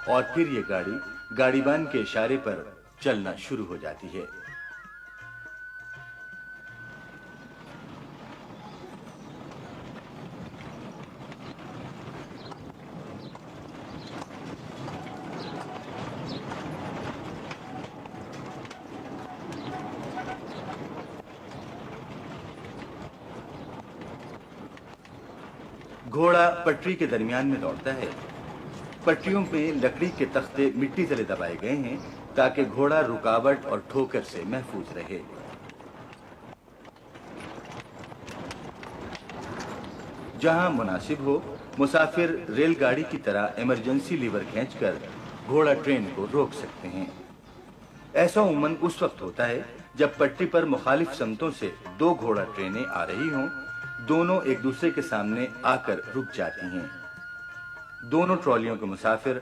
اور پھر یہ گاڑی گاڑیبان کے اشارے پر چلنا شروع ہو جاتی ہے۔ گھوڑا پٹری کے درمیان میں دوڑتا ہے۔ پٹریوں پہ لکڑی کے تختے مٹی تلے دبائے گئے ہیں تاکہ گھوڑا رکاوٹ اور ٹھوکر سے محفوظ رہے۔ جہاں مناسب ہو، مسافر ریل گاڑی کی طرح ایمرجنسی لیور کھینچ کر گھوڑا ٹرین کو روک سکتے ہیں۔ ایسا عموماً اس وقت ہوتا ہے جب پٹری پر مخالف سمتوں سے دو گھوڑا ٹرینیں آ رہی ہوں، دونوں ایک دوسرے کے سامنے آ کر رک جاتی ہیں۔ دونوں ٹرالیوں کے مسافر